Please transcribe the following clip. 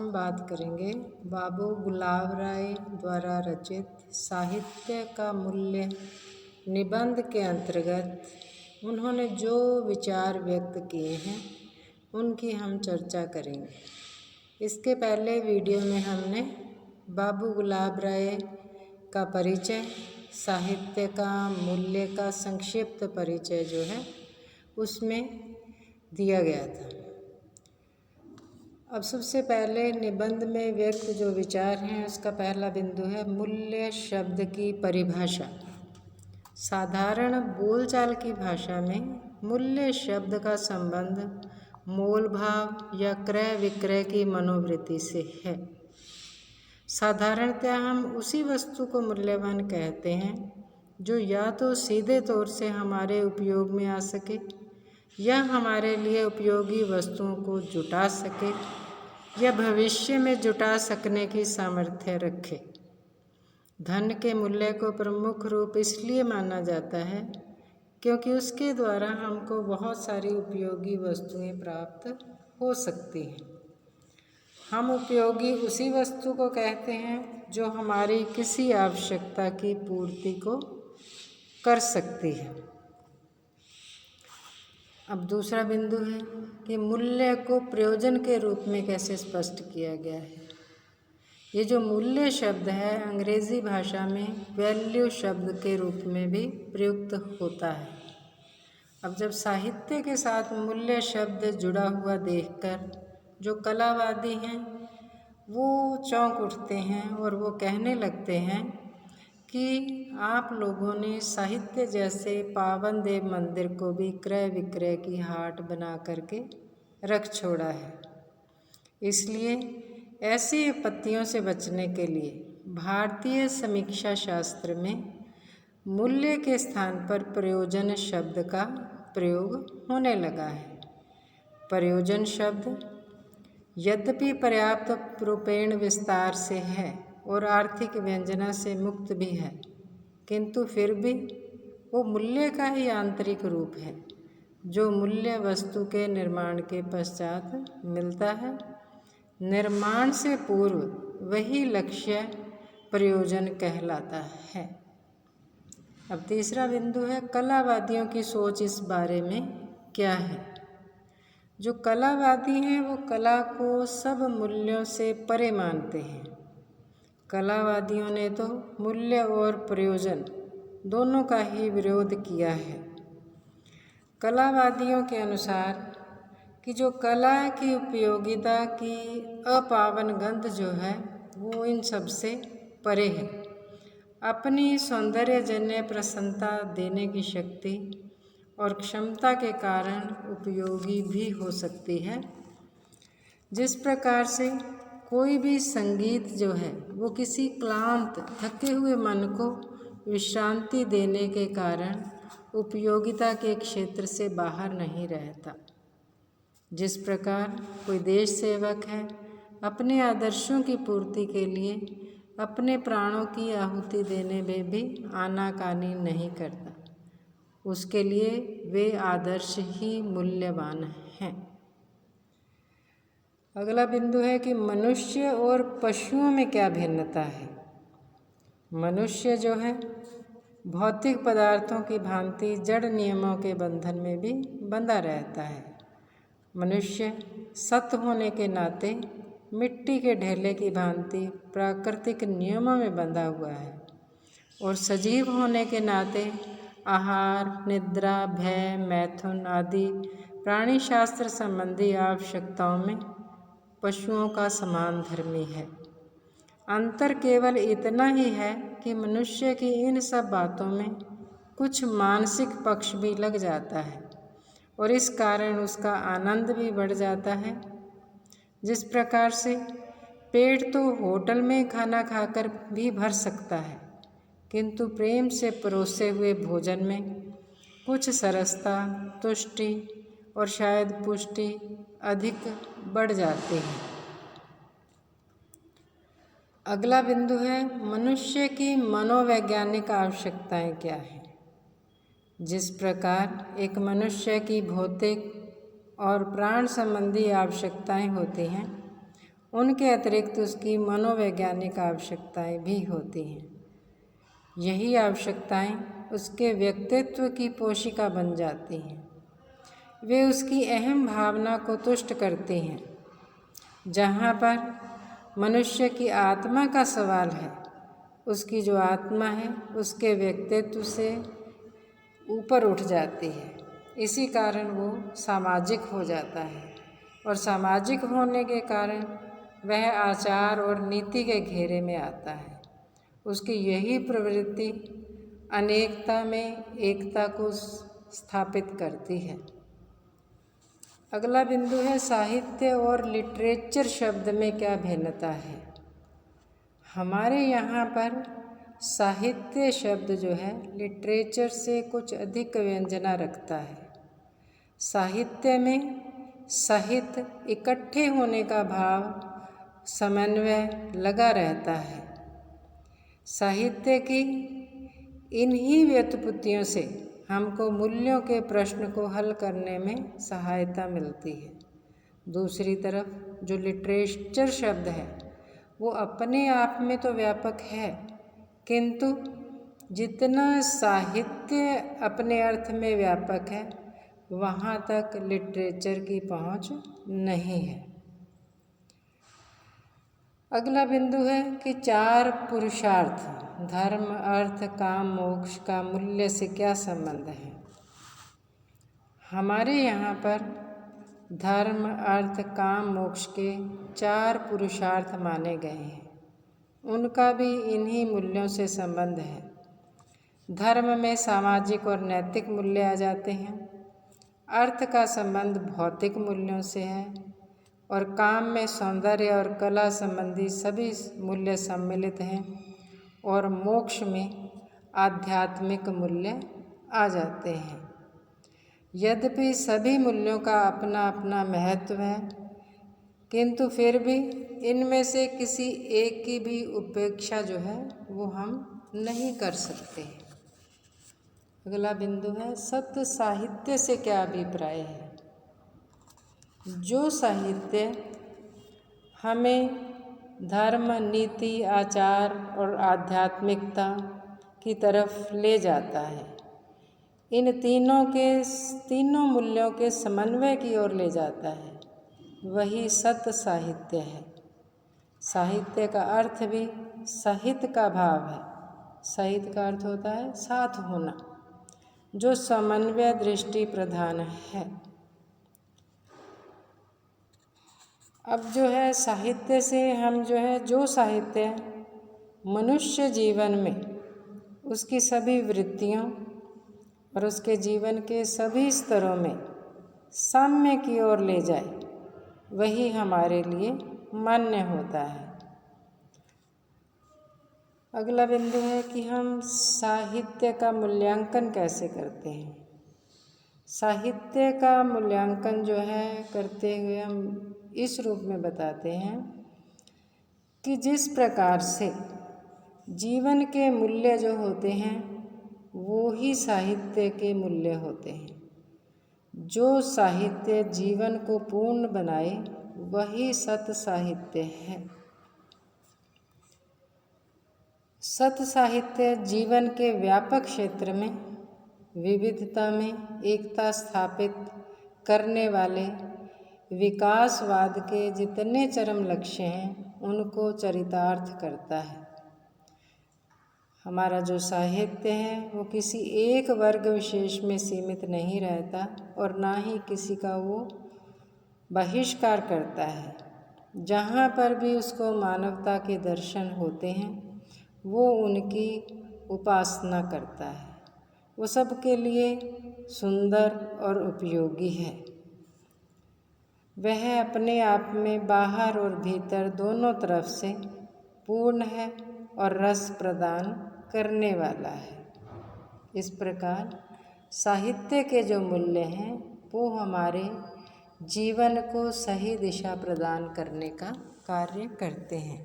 हम बात करेंगे बाबू गुलाब राय द्वारा रचित साहित्य का मूल्य निबंध के अंतर्गत उन्होंने जो विचार व्यक्त किए हैं उनकी हम चर्चा करेंगे। इसके पहले वीडियो में हमने बाबू गुलाब राय का परिचय, साहित्य का मूल्य का संक्षिप्त परिचय जो है उसमें दिया गया था। अब सबसे पहले निबंध में व्यक्त जो विचार हैं उसका पहला बिंदु है मूल्य शब्द की परिभाषा। साधारण बोलचाल की भाषा में मूल्य शब्द का संबंध मोल भाव या क्रय विक्रय की मनोवृत्ति से है। साधारणतः हम उसी वस्तु को मूल्यवान कहते हैं जो या तो सीधे तौर से हमारे उपयोग में आ सके या हमारे लिए उपयोगी वस्तुओं को जुटा सके या भविष्य में जुटा सकने की सामर्थ्य रखे। धन के मूल्य को प्रमुख रूप इसलिए माना जाता है क्योंकि उसके द्वारा हमको बहुत सारी उपयोगी वस्तुएं प्राप्त हो सकती हैं। हम उपयोगी उसी वस्तु को कहते हैं जो हमारी किसी आवश्यकता की पूर्ति को कर सकती है। अब दूसरा बिंदु है कि मूल्य को प्रयोजन के रूप में कैसे स्पष्ट किया गया है। ये जो मूल्य शब्द है अंग्रेजी भाषा में वैल्यू शब्द के रूप में भी प्रयुक्त होता है। अब जब साहित्य के साथ मूल्य शब्द जुड़ा हुआ देखकर जो कलावादी हैं वो चौंक उठते हैं और वो कहने लगते हैं कि आप लोगों ने साहित्य जैसे पावन देव मंदिर को भी क्रय विक्रय की हाट बना करके रख छोड़ा है। इसलिए ऐसी आपत्तियों से बचने के लिए भारतीय समीक्षा शास्त्र में मूल्य के स्थान पर प्रयोजन शब्द का प्रयोग होने लगा है। प्रयोजन शब्द यद्यपि पर्याप्त रूपेण विस्तार से है और आर्थिक व्यंजना से मुक्त भी है, किंतु फिर भी वो मूल्य का ही आंतरिक रूप है जो मूल्य वस्तु के निर्माण के पश्चात मिलता है। निर्माण से पूर्व वही लक्ष्य प्रयोजन कहलाता है। अब तीसरा बिंदु है कलावादियों की सोच इस बारे में क्या है। जो कलावादी हैं वो कला को सब मूल्यों से परे मानते हैं। कलावादियों ने तो मूल्य और प्रयोजन दोनों का ही विरोध किया है। कलावादियों के अनुसार कि जो कला की उपयोगिता की अपावन गंध जो है वो इन सब से परे है। अपनी सौंदर्यजन्य प्रसन्नता देने की शक्ति और क्षमता के कारण उपयोगी भी हो सकती है। जिस प्रकार से कोई भी संगीत जो है वो किसी क्लांत थके हुए मन को विश्रांति देने के कारण उपयोगिता के क्षेत्र से बाहर नहीं रहता। जिस प्रकार कोई देश सेवक है अपने आदर्शों की पूर्ति के लिए अपने प्राणों की आहुति देने में भी आनाकानी नहीं करता, उसके लिए वे आदर्श ही मूल्यवान हैं। अगला बिंदु है कि मनुष्य और पशुओं में क्या भिन्नता है। मनुष्य जो है भौतिक पदार्थों की भांति जड़ नियमों के बंधन में भी बंधा रहता है। मनुष्य सत होने के नाते मिट्टी के ढेले की भांति प्राकृतिक नियमों में बंधा हुआ है और सजीव होने के नाते आहार, निद्रा, भय, मैथुन आदि प्राणी शास्त्र संबंधी आवश्यकताओं में पशुओं का समान धर्मी है। अंतर केवल इतना ही है कि मनुष्य की इन सब बातों में कुछ मानसिक पक्ष भी लग जाता है और इस कारण उसका आनंद भी बढ़ जाता है। जिस प्रकार से पेट तो होटल में खाना खाकर भी भर सकता है, किंतु प्रेम से परोसे हुए भोजन में कुछ सरसता, तुष्टि और शायद पुष्टि अधिक बढ़ जाती है। अगला बिंदु है मनुष्य की मनोवैज्ञानिक आवश्यकताएं क्या हैं। जिस प्रकार एक मनुष्य की भौतिक और प्राण संबंधी आवश्यकताएं होती हैं उनके अतिरिक्त उसकी मनोवैज्ञानिक आवश्यकताएं भी होती हैं। यही आवश्यकताएं उसके व्यक्तित्व की पोशिका बन जाती हैं। वे उसकी अहम भावना को तुष्ट करती हैं। जहाँ पर मनुष्य की आत्मा का सवाल है, उसकी जो आत्मा है उसके व्यक्तित्व से ऊपर उठ जाती है। इसी कारण वो सामाजिक हो जाता है और सामाजिक होने के कारण वह आचार और नीति के घेरे में आता है। उसकी यही प्रवृत्ति अनेकता में एकता को स्थापित करती है। अगला बिंदु है साहित्य और लिटरेचर शब्द में क्या भिन्नता है। हमारे यहाँ पर साहित्य शब्द जो है लिटरेचर से कुछ अधिक व्यंजना रखता है। साहित्य में साहित्य इकट्ठे होने का भाव, समन्वय लगा रहता है। साहित्य की इन्हीं व्युत्पत्तियों से हमको मूल्यों के प्रश्न को हल करने में सहायता मिलती है। दूसरी तरफ जो लिटरेचर शब्द है वो अपने आप में तो व्यापक है, किंतु जितना साहित्य अपने अर्थ में व्यापक है वहाँ तक लिटरेचर की पहुँच नहीं है। अगला बिंदु है कि 4 पुरुषार्थ धर्म, अर्थ, काम, मोक्ष का मूल्य से क्या संबंध है। हमारे यहाँ पर धर्म, अर्थ, काम, मोक्ष के 4 पुरुषार्थ माने गए हैं। उनका भी इन्हीं मूल्यों से संबंध है। धर्म में सामाजिक और नैतिक मूल्य आ जाते हैं। अर्थ का संबंध भौतिक मूल्यों से है और काम में सौंदर्य और कला संबंधी सभी मूल्य सम्मिलित हैं और मोक्ष में आध्यात्मिक मूल्य आ जाते हैं। यद्यपि सभी मूल्यों का अपना अपना महत्व है, किंतु फिर भी इनमें से किसी एक की भी उपेक्षा जो है वो हम नहीं कर सकते। अगला बिंदु है सत्य साहित्य से क्या अभिप्राय है। जो साहित्य हमें धर्म, नीति, आचार और आध्यात्मिकता की तरफ ले जाता है, इन तीनों मूल्यों के समन्वय की ओर ले जाता है, वही सत्य साहित्य है। साहित्य का अर्थ भी सहित का भाव है। सहित का अर्थ होता है साथ होना, जो समन्वय दृष्टि प्रधान है। अब जो है साहित्य से हम जो साहित्य मनुष्य जीवन में उसकी सभी वृत्तियों और उसके जीवन के सभी स्तरों में साम्य की ओर ले जाए, वही हमारे लिए मान्य होता है। अगला बिंदु है कि हम साहित्य का मूल्यांकन कैसे करते हैं। साहित्य का मूल्यांकन जो है करते हुए हम इस रूप में बताते हैं कि जिस प्रकार से जीवन के मूल्य जो होते हैं वो ही साहित्य के मूल्य होते हैं। जो साहित्य जीवन को पूर्ण बनाए वही सत साहित्य है। सत साहित्य जीवन के व्यापक क्षेत्र में विविधता में एकता स्थापित करने वाले विकासवाद के जितने चरम लक्ष्य हैं उनको चरितार्थ करता है। हमारा जो साहित्य है वो किसी एक वर्ग विशेष में सीमित नहीं रहता और ना ही किसी का वो बहिष्कार करता है। जहाँ पर भी उसको मानवता के दर्शन होते हैं वो उनकी उपासना करता है। वो सबके लिए सुंदर और उपयोगी है। वह अपने आप में बाहर और भीतर दोनों तरफ से पूर्ण है और रस प्रदान करने वाला है। इस प्रकार साहित्य के जो मूल्य हैं वो हमारे जीवन को सही दिशा प्रदान करने का कार्य करते हैं।